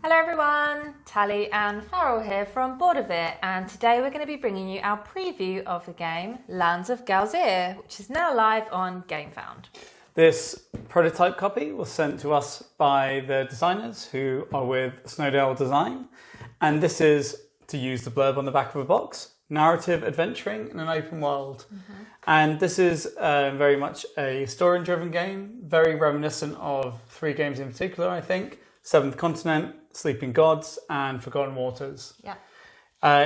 Hello everyone, Tallie and Farrell here from Board of It, and today we're going to be bringing you our preview of the game Lands of Galzyr, which is now live on Gamefound. This prototype copy was sent to us by the designers who are with Snowdale Design, and this is, to use the blurb on the back of a box, narrative adventuring in an open world. And this is very much a story-driven game, very reminiscent of three games in particular, I think. Seventh Continent, Sleeping Gods, and Forgotten Waters. Yeah.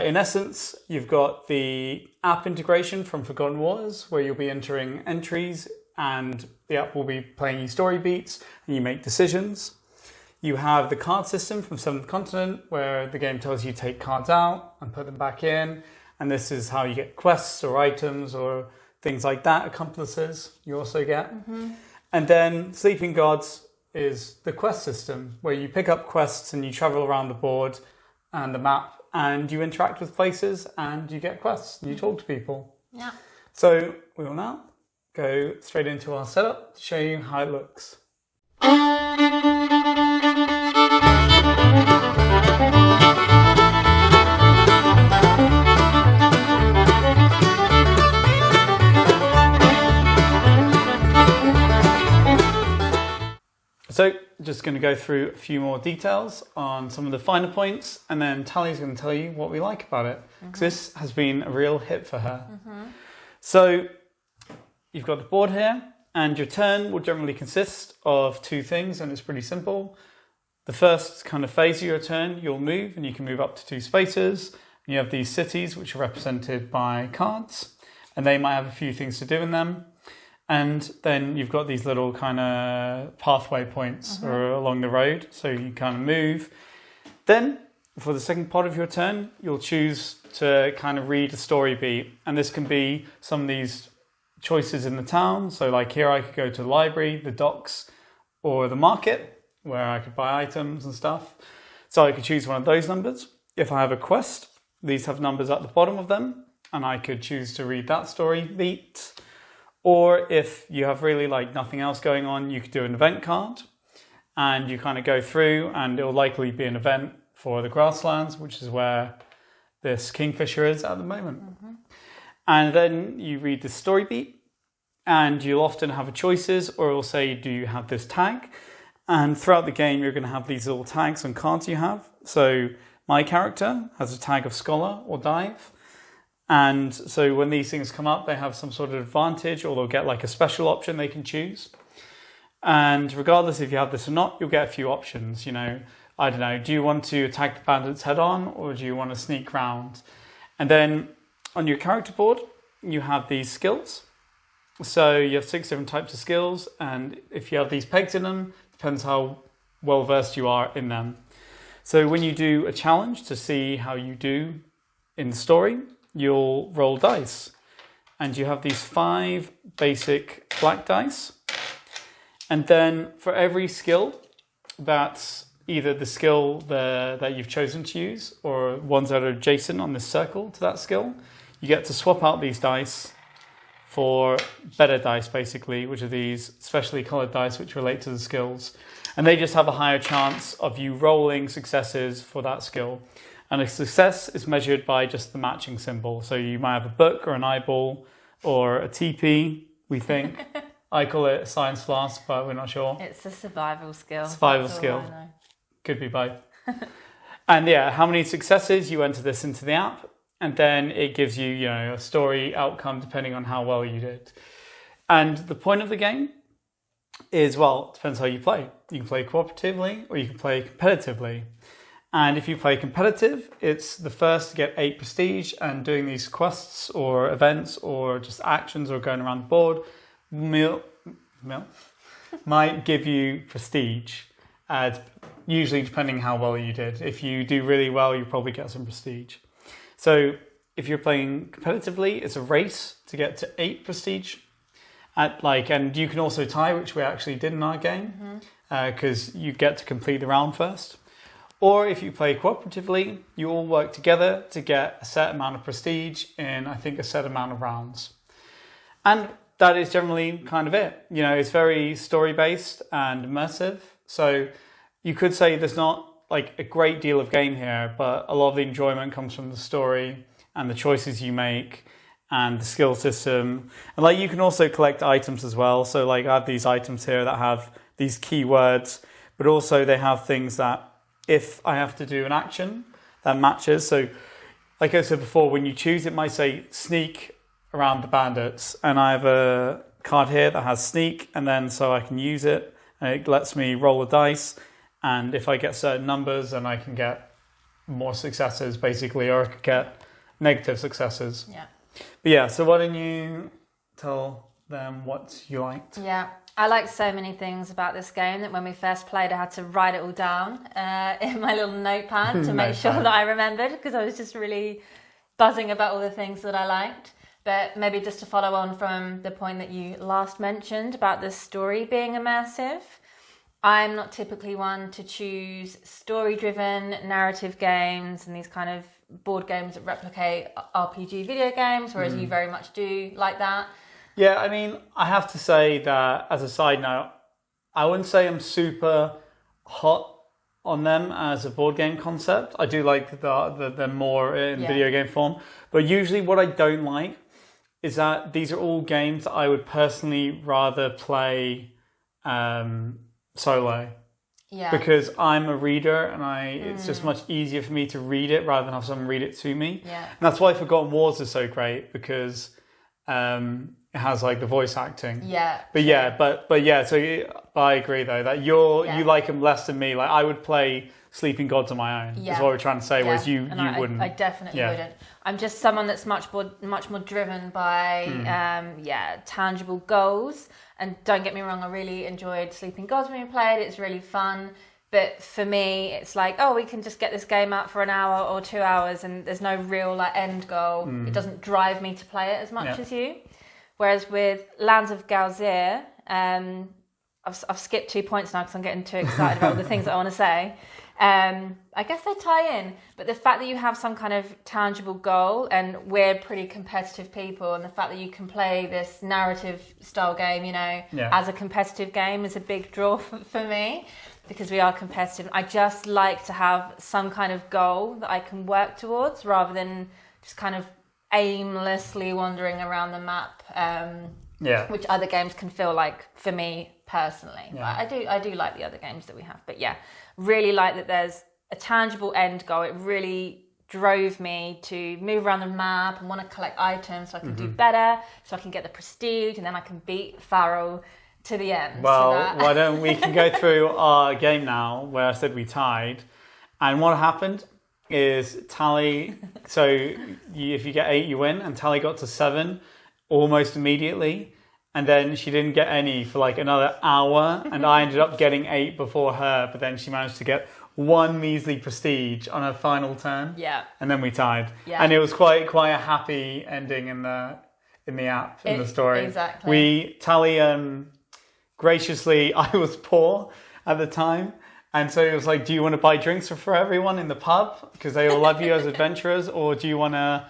In essence, you've got the app integration from Forgotten Waters, where you'll be entering entries and the app will be playing you story beats and you make decisions. You have the card system from Seventh Continent, where the game tells you to take cards out and put them back in. And this is how you get quests or items or things like that, accomplices you also get. And then Sleeping Gods is the quest system, where you pick up quests and you travel around the board and the map and you interact with places and you get quests and you talk to people. Yeah. So we will now go straight into our setup to show you how it looks. So just going to go through a few more details on some of the finer points, and then Tallie's going to tell you what we like about it, because this has been a real hit for her. So you've got the board here, and your turn will generally consist of two things, and it's pretty simple. The first kind of phase of your turn, you'll move, and you can move up to 2 spaces. And you have these cities, which are represented by cards, and they might have a few things to do in them. And then you've got these little kind of pathway points or along the road, so you kind of move. Then, for the second part of your turn, you'll choose to kind of read a story beat. And this can be some of these choices in the town. So like here I could go to the library, the docks, or the market, where I could buy items and stuff. So I could choose one of those numbers. If I have a quest, these have numbers at the bottom of them, and I could choose to read that story beat. Or if you have really like nothing else going on, you could do an event card and you kind of go through, and it will likely be an event for the grasslands, which is where this kingfisher is at the moment. And then you read the story beat, and you'll often have choices, or it'll say, do you have this tag? And throughout the game, you're going to have these little tags on cards you have. So my character has a tag of scholar or dive. And so when these things come up, they have some sort of advantage, or they'll get like a special option they can choose. And regardless if you have this or not, you'll get a few options. You know, I don't know, do you want to attack the bandits head on, or do you want to sneak round? And then on your character board, you have these skills. So you have 6 different types of skills, and if you have these pegs in them, depends how well versed you are in them. So when you do a challenge to see how you do in the story, you'll roll dice, and you have these 5 basic black dice. And then for every skill, that's either the skill that you've chosen to use, or ones that are adjacent on this circle to that skill, you get to swap out these dice for better dice, basically, which are these specially colored dice which relate to the skills. And they just have a higher chance of you rolling successes for that skill. And a success is measured by just the matching symbol. So you might have a book or an eyeball or a TP, we think. I call it a science flask, but we're not sure. It's a survival skill. Survival skill. Could be both. And yeah, how many successes, you enter this into the app, and then it gives you, you know, a story outcome depending on how well you did. And the point of the game is, well, it depends how you play. You can play cooperatively or you can play competitively. And if you play competitive, it's the first to get 8 prestige, and doing these quests or events or just actions or going around the board might give you prestige, usually depending how well you did. If you do really well, you probably get some prestige. So if you're playing competitively, it's a race to get to 8 prestige. And you can also tie, which we actually did in our game, because you get to complete the round first. Or if you play cooperatively, you all work together to get a set amount of prestige in, I think, a set amount of rounds. And that is generally kind of it. You know, it's very story-based and immersive. So you could say there's not like a great deal of game here, but a lot of the enjoyment comes from the story and the choices you make and the skill system. And like you can also collect items as well. So like I have these items here that have these keywords, but also they have things that if I have to do an action that matches. So like I said before, when you choose, it might say sneak around the bandits, and I have a card here that has sneak, and then so I can use it, and it lets me roll a dice, and if I get certain numbers, then I can get more successes basically, or I could get negative successes. Yeah. But yeah, so why don't you tell them what you liked? Yeah, I like so many things about this game that when we first played, I had to write it all down in my little notepad to make sure that I remembered, because I was just really buzzing about all the things that I liked. But maybe just to follow on from the point that you last mentioned about the story being immersive, I'm not typically one to choose story-driven narrative games and these kind of board games that replicate RPG video games, whereas you very much do like that. Yeah, I mean, I have to say that as a side note, I wouldn't say I'm super hot on them as a board game concept. I do like the more in video game form. But usually what I don't like is that these are all games that I would personally rather play solo. Yeah. Because I'm a reader and it's just much easier for me to read it rather than have someone read it to me. Yeah. And that's why Forgotten Wars is so great, because it has like the voice acting. Yeah. But sure. yeah, but yeah, so I agree though that you like them less than me. Like I would play Sleeping Gods on my own. Is what we're trying to say. Whereas you wouldn't. I definitely wouldn't. I'm just someone that's much more driven by tangible goals. And don't get me wrong, I really enjoyed Sleeping Gods when we played. It's really fun. But for me, it's like, we can just get this game out for an hour or 2 hours, and there's no real end goal. It doesn't drive me to play it as much as you. Whereas with Lands of Galzyr, I've skipped 2 points now because I'm getting too excited about all the things that I want to say. I guess they tie in, but the fact that you have some kind of tangible goal, and we're pretty competitive people, and the fact that you can play this narrative style game, as a competitive game is a big draw for me, because we are competitive. I just like to have some kind of goal that I can work towards rather than just kind of aimlessly wandering around the map, which other games can feel like for me personally. Yeah. But I do like the other games that we have, but really like that there's a tangible end goal. It really drove me to move around the map and want to collect items so I can do better, so I can get the prestige, and then I can beat Farrell to the end. Well, why don't we can go through our game now where I said we tied, and what happened is Tallie, so if you get 8 you win, and Tallie got to 7 almost immediately. And then she didn't get any for like another hour, and I ended up getting 8 before her, but then she managed to get 1 measly prestige on her final turn. Yeah. And then we tied. Yeah. And it was quite a happy ending in the app, in the story. Exactly. Tallie graciously, I was poor at the time, and so it was like, do you want to buy drinks for everyone in the pub because they all love you as adventurers, or do you want to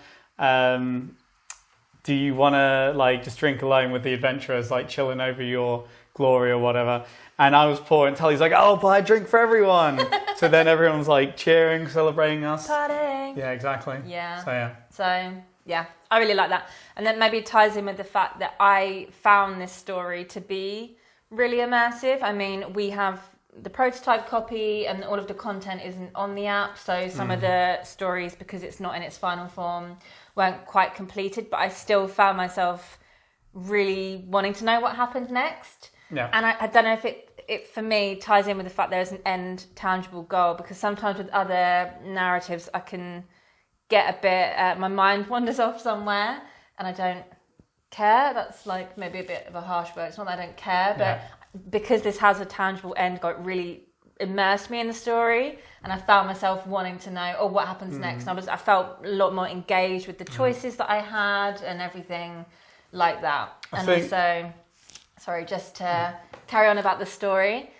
like just drink alone with the adventurers, like chilling over your glory or whatever? And I was poor, and Tallie's like, "Oh, buy a drink for everyone." So then everyone's like cheering, celebrating us. Partying. Yeah, exactly. Yeah. So I really like that. And then maybe it ties in with the fact that I found this story to be really immersive. I mean, we have the prototype copy and all of the content isn't on the app. So some of the stories, because it's not in its final form, weren't quite completed, but I still found myself really wanting to know what happened next. Yeah. And I don't know if it for me ties in with the fact there's an end tangible goal, because sometimes with other narratives I can get a bit, my mind wanders off somewhere and I don't care. That's like maybe a bit of a harsh word. It's not that I don't care, but because this has a tangible end goal, it really immersed me in the story, and I found myself wanting to know, what happens next. And I felt a lot more engaged with the choices that I had and everything like that. Also, sorry, just to carry on about the story,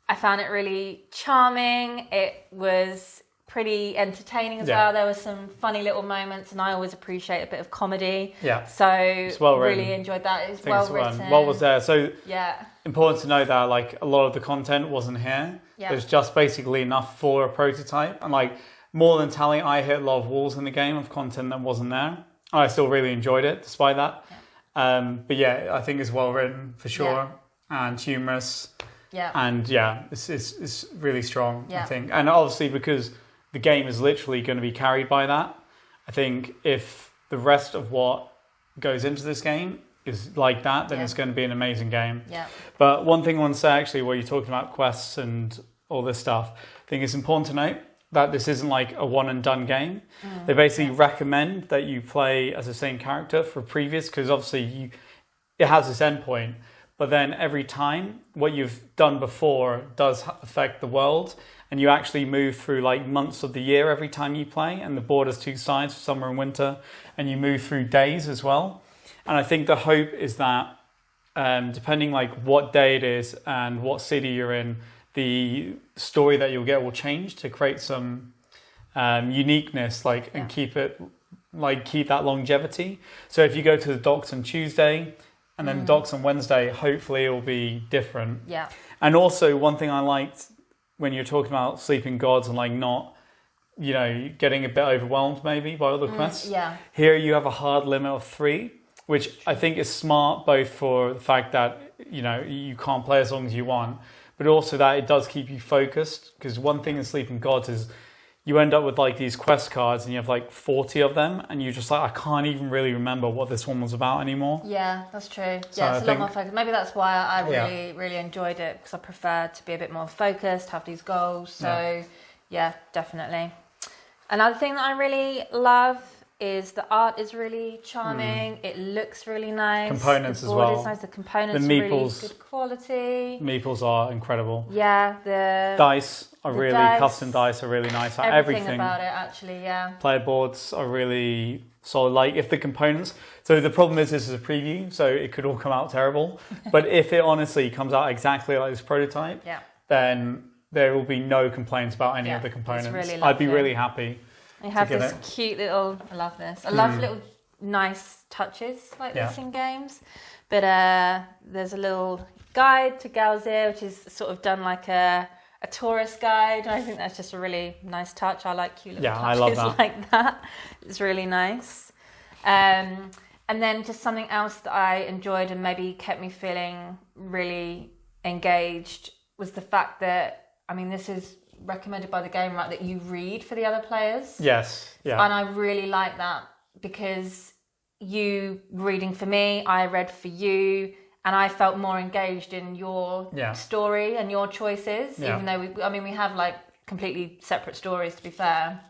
I found it really charming. It was pretty entertaining as Yeah. well. There were some funny little moments, and I always appreciate a bit of comedy. Yeah. So well really written. enjoyed that. It's I think well it's written. What was there? So Yeah. important to know that like a lot of the content wasn't here. Yeah. There's just basically enough for a prototype, and like more than Tallie, I hit a lot of walls in the game of content that wasn't there. I still really enjoyed it despite that. Yeah. But yeah, I think it's well written for sure, and humorous. Yeah. And yeah, it's really strong, Yeah. I think. And obviously because the game is literally going to be carried by that, I think if the rest of what goes into this game is like that, then it's going to be an amazing game. Yeah. But one thing I want to say actually, where you're talking about quests and all this stuff, I think it's important to note that this isn't like a one and done game. They basically recommend that you play as the same character for previous, because obviously it has this endpoint. But then every time what you've done before does affect the world, and you actually move through like months of the year every time you play, and the board has two sides, summer and winter, and you move through days as well. And I think the hope is that depending like what day it is and what city you're in, the story that you'll get will change to create some uniqueness, and keep that longevity. So if you go to the docks on Tuesday and then the docks on Wednesday, hopefully it will be different. Yeah. And also one thing I liked when you're talking about sleeping gods and like not, getting a bit overwhelmed maybe by all the quests. Yeah. Here you have a hard limit of 3, which I think is smart both for the fact that, you can't play as long as you want, but also that it does keep you focused. Because one thing in Sleeping Gods is you end up with like these quest cards and you have like 40 of them, and you're just like, I can't even really remember what this one was about anymore. Yeah, that's true. So Yeah, it's I a lot think- more focused. Maybe that's why I really enjoyed it, because I prefer to be a bit more focused, have these goals. So yeah, definitely. Another thing that I really love is the art is really charming. It looks really nice. Components the as board well. is nice. The components The are really meeples. good quality. Meeples are incredible. Yeah, the Dice are the really, dice, custom dice are really nice. everything about it, actually. Yeah. Player boards are really solid. Like if the components, so the problem is this is a preview, so it could all come out terrible. But if it honestly comes out exactly like this prototype, then there will be no complaints about any of the components. really I'd be lovely. really happy. They have get this it. cute little, I love this. I love little nice touches like this in games. But there's a little guide to Galzyr, which is sort of done like a tourist guide. I think that's just a really nice touch. I like cute little I touches love that. like that. It's really nice. And then just something else that I enjoyed and maybe kept me feeling really engaged was the fact that, this is recommended by the game, right, that you read for the other players. Yes. Yeah. And I really like that, because you reading for me, I read for you, and I felt more engaged in your story and your choices, even though we have like completely separate stories, to be fair.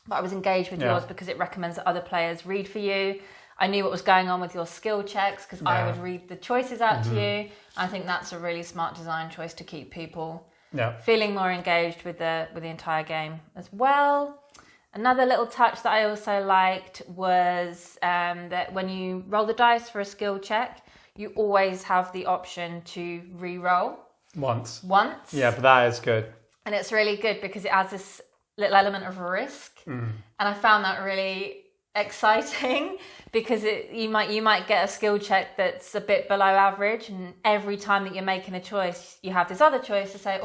But I was engaged with yours because it recommends that other players read for you. I knew what was going on with your skill checks because I would read the choices out to you. I think that's a really smart design choice to keep people feeling more engaged with the entire game as well. Another little touch that I also liked was that when you roll the dice for a skill check, you always have the option to re-roll Once. once. Yeah, but that is good. And it's really good because it adds this little element of risk. And I found that really exciting because you might get a skill check that's a bit below average, and every time that you're making a choice, you have this other choice to say,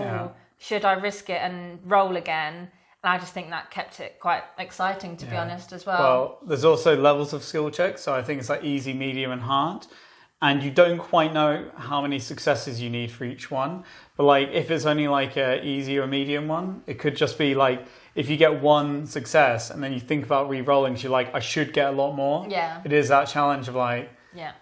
should I risk it and roll again? And I just think that kept it quite exciting, to be honest, as well. Well, there's also levels of skill checks, so I think it's like easy, medium, and hard. And you don't quite know how many successes you need for each one. But like, if it's only like a easy or medium one, it could just be like, if you get one success and then you think about re-rolling, you're like, I should get a lot more. Yeah. It is that challenge of like, yeah.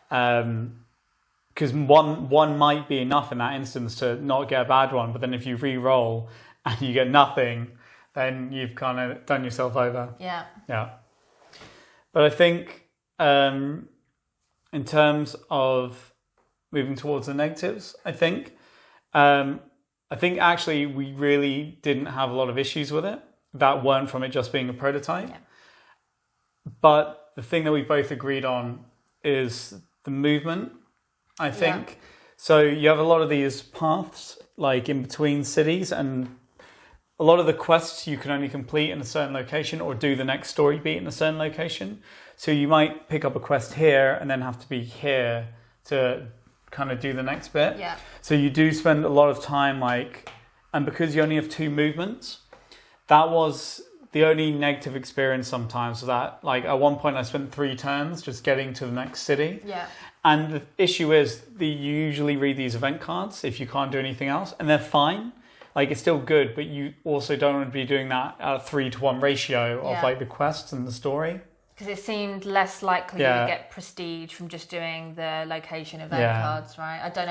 Because one might be enough in that instance to not get a bad one. But then if you re-roll and you get nothing, then you've kind of done yourself over. Yeah. Yeah. But I think in terms of moving towards the negatives, I think actually we really didn't have a lot of issues with it that weren't from it just being a prototype. Yeah. But the thing that we both agreed on is the movement, I think. Yeah. So you have a lot of these paths like in between cities, and a lot of the quests you can only complete in a certain location or do the next story beat in a certain location. So you might pick up a quest here and then have to be here to kind of do the next bit. Yeah. So you do spend a lot of time and because you only have 2 movements, that was the only negative experience sometimes. So that at one point I spent 3 turns just getting to the next city. Yeah. And the issue is that you usually read these event cards if you can't do anything else, and they're fine. It's still good, but you also don't want to be doing that at a 3-to-1 ratio of the quests and the story. Because it seemed less likely you would get prestige from just doing the location event cards, right? I don't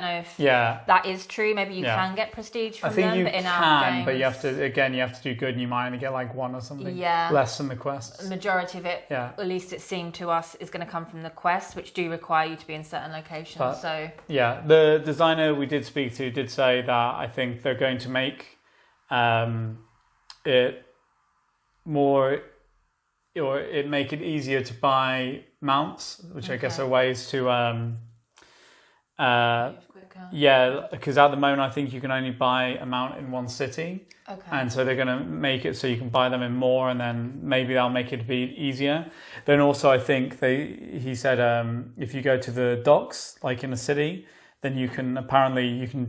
know if that is true. Maybe you can get prestige from them, but in our games, but you have to do good, and you might only get 1 or something. Yeah, less than the quests. The majority of it, at least it seemed to us, is going to come from the quests, which do require you to be in certain locations. But, the designer we did speak to did say that I think they're going to make it more. Or it make it easier to buy mounts, which I guess are ways to because at the moment I think you can only buy a mount in 1 city. Okay. And so they're going to make it so you can buy them in more, and then maybe that'll make it a bit easier. Then also I think he said if you go to the docks in a city, then you can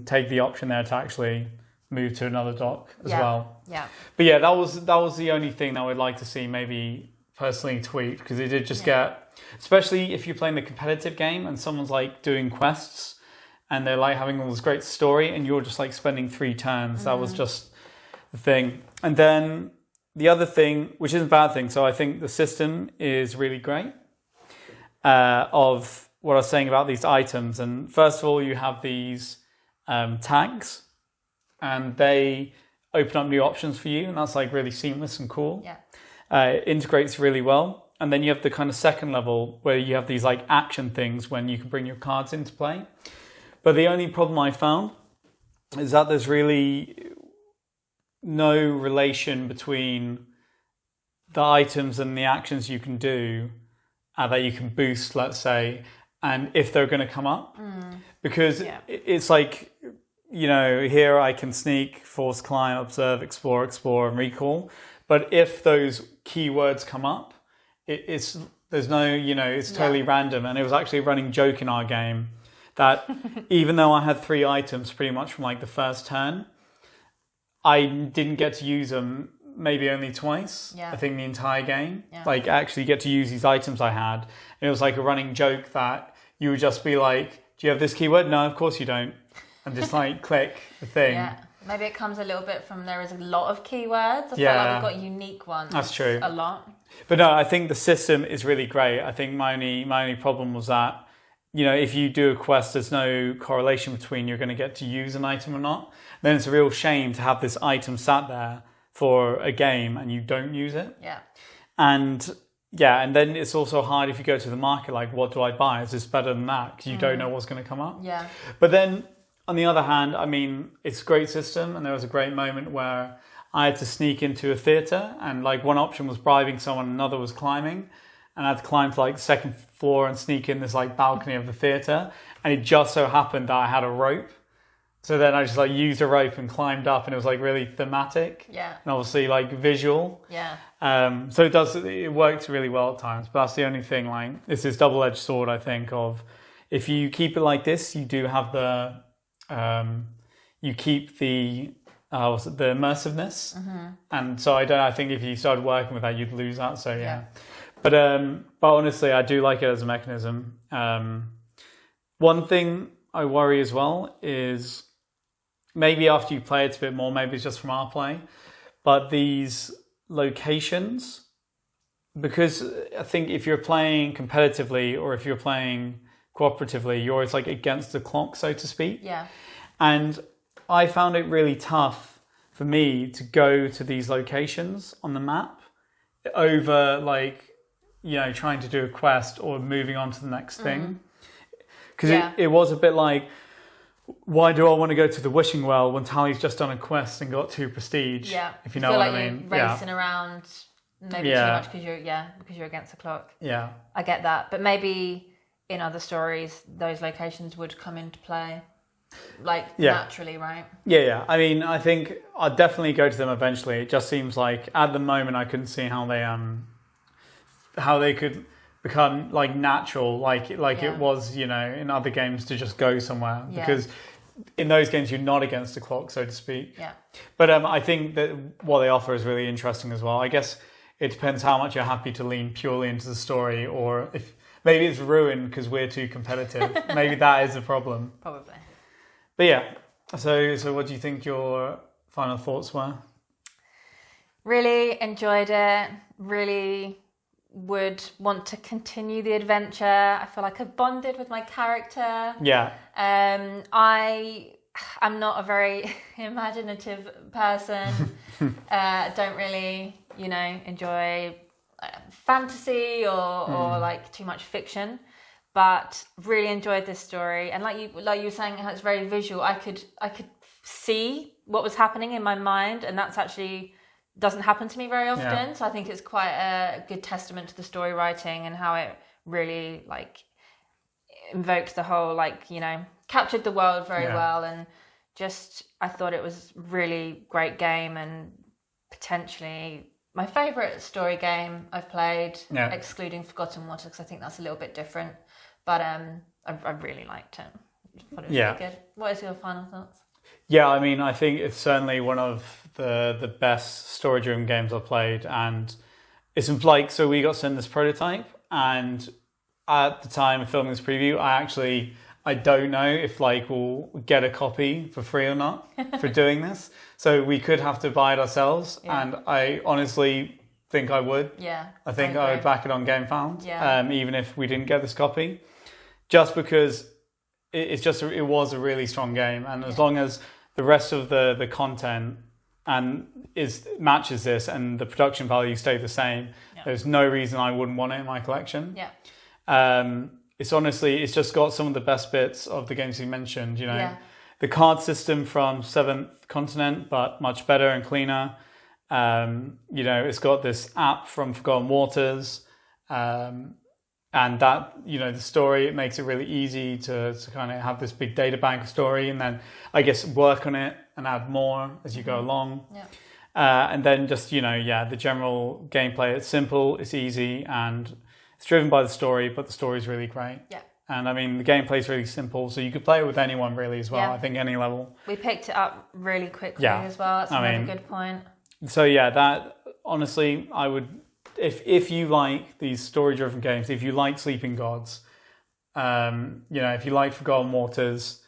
take the option there to actually move to another dock as well. Yeah. But that was the only thing that I would like to see maybe personally tweaked, because it did just get, especially if you're playing the competitive game and someone's doing quests and they're having all this great story and you're just spending 3 turns. That was just the thing. And then the other thing, which isn't a bad thing, so I think the system is really great of what I was saying about these items. And first of all, you have these tags, and they open up new options for you, and that's really seamless and cool. Yeah. It integrates really well. And then you have the kind of second level where you have these action things when you can bring your cards into play. But the only problem I found is that there's really no relation between the items and the actions you can do that you can boost, let's say, and if they're going to come up. Because it's here I can sneak, force climb, observe, explore, and recall. But if those keywords come up, it's totally random. And it was actually a running joke in our game that even though I had 3 items pretty much from the first turn, I didn't get to use them maybe only twice. I think the entire game. Actually get to use these items I had. And it was a running joke that you would just be do you have this keyword? No, of course you don't. And just click the thing. Yeah. Maybe it comes a little bit from there is a lot of keywords. I feel we've got unique ones. That's true. A lot. But no, I think the system is really great. I think my only problem was that, if you do a quest, there's no correlation between you're going to get to use an item or not. Then it's a real shame to have this item sat there for a game and you don't use it. Yeah. And then it's also hard if you go to the market, what do I buy? Is this better than that? Because you don't know what's going to come up. Yeah. But then, on the other hand, I mean, it's a great system, and there was a great moment where I had to sneak into a theatre, and one option was bribing someone, another was climbing, and I had to climb to the 2nd floor and sneak in this balcony of the theatre, and it just so happened that I had a rope. So then I just used a rope and climbed up, and it was really thematic. Yeah. And obviously visual. Yeah. So it worked really well at times, but that's the only thing. It's this double-edged sword, I think, of if you keep it like this, you do have the you keep the immersiveness. And so I think if you started working with that, you'd lose that. So yeah. But honestly, I do like it as a mechanism. One thing I worry as well is maybe after you play it a bit more, maybe it's just from our play, but these locations, because I think if you're playing competitively or if you're playing cooperatively, you're always against the clock, so to speak. Yeah. And I found it really tough for me to go to these locations on the map over trying to do a quest or moving on to the next thing. Because it was a bit why do I want to go to the wishing well when Tallie's just done a quest and got 2 prestige? Yeah. If you know what I mean. You're racing around maybe too much because you're against the clock. Yeah. I get that. But maybe in other stories, those locations would come into play. naturally, right? Yeah. I mean, I think I'd definitely go to them eventually. It just seems like at the moment I couldn't see how they could become like natural, like it was, you know, in other games to just go somewhere, because in those games you're not against the clock, so to speak. Yeah. But I think that what they offer is really interesting as well. I guess it depends how much you're happy to lean purely into the story, or if maybe it's ruined because we're too competitive. Maybe that is a problem. Probably. But yeah, so what do you think your final thoughts were? Really enjoyed it. Really would want to continue the adventure. I feel like I bonded with my character. Yeah. I'm not a very imaginative person. Don't really, you know, enjoy fantasy or like too much fiction. But really enjoyed this story, and like you were saying, it's very visual. I could see what was happening in my mind, and that's actually doesn't happen to me very often. Yeah. So I think it's quite a good testament to the story writing and how it really like invoked the whole, like, you know, captured the world very well, and just I thought it was really great game, and potentially my favourite story game I've played, excluding Forgotten Waters, because I think that's a little bit different. But I really liked it. I thought it was really good. What is your final thoughts? Yeah, I mean, I think it's certainly one of the best story-driven games I've played, and it's like, so we got sent this prototype, and at the time of filming this preview, I don't know if like we'll get a copy for free or not for doing this. So we could have to buy it ourselves, and I honestly think I would. Yeah. I think I would back it on Gamefound, even if we didn't get this copy, just because it was a really strong game, and as long as the rest of the content matches this and the production value stay the same, there's no reason I wouldn't want it in my collection. Yeah. It's just got some of the best bits of the games you mentioned, you know. The card system from Seventh Continent, but much better and cleaner. You know, it's got this app from Forgotten Waters, and that, you know, the story, it makes it really easy to kind of have this big data bank story, and then I guess work on it and add more as you go along. And then just, you know, the general gameplay, it's simple, it's easy, and it's driven by the story, but the story is really great. Yeah. And I mean, the gameplay is really simple, so you could play it with anyone really as well. I think any level. We picked it up really quickly as well. That's another good point. So that honestly, I would, if you like these story-driven games, if you like Sleeping Gods, you know, if you like Forgotten Waters,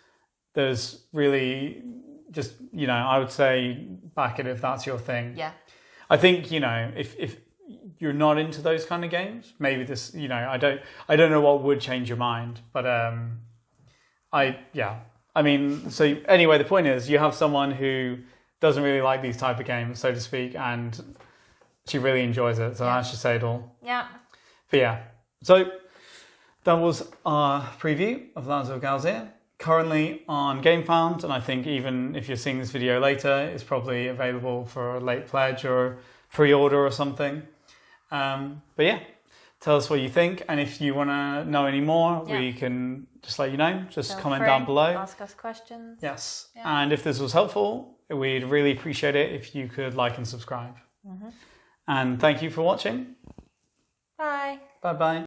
there's really just, you know, I would say back it if that's your thing. Yeah. I think, you know, if you're not into those kind of games, maybe this, you know, I don't know what would change your mind, but I mean, so anyway, the point is you have someone who doesn't really like these type of games, so to speak, and she really enjoys it, so that should say it all. Yeah. But so that was our preview of Lands of Galzyr, currently on Gamefound, and I think even if you're seeing this video later, it's probably available for a late pledge or pre-order or something. But tell us what you think, and if you want to know any more, we can just let you know. Just comment down below. Ask us questions. Yes, and if this was helpful, we'd really appreciate it if you could like and subscribe. And thank you for watching. Bye. Bye-bye.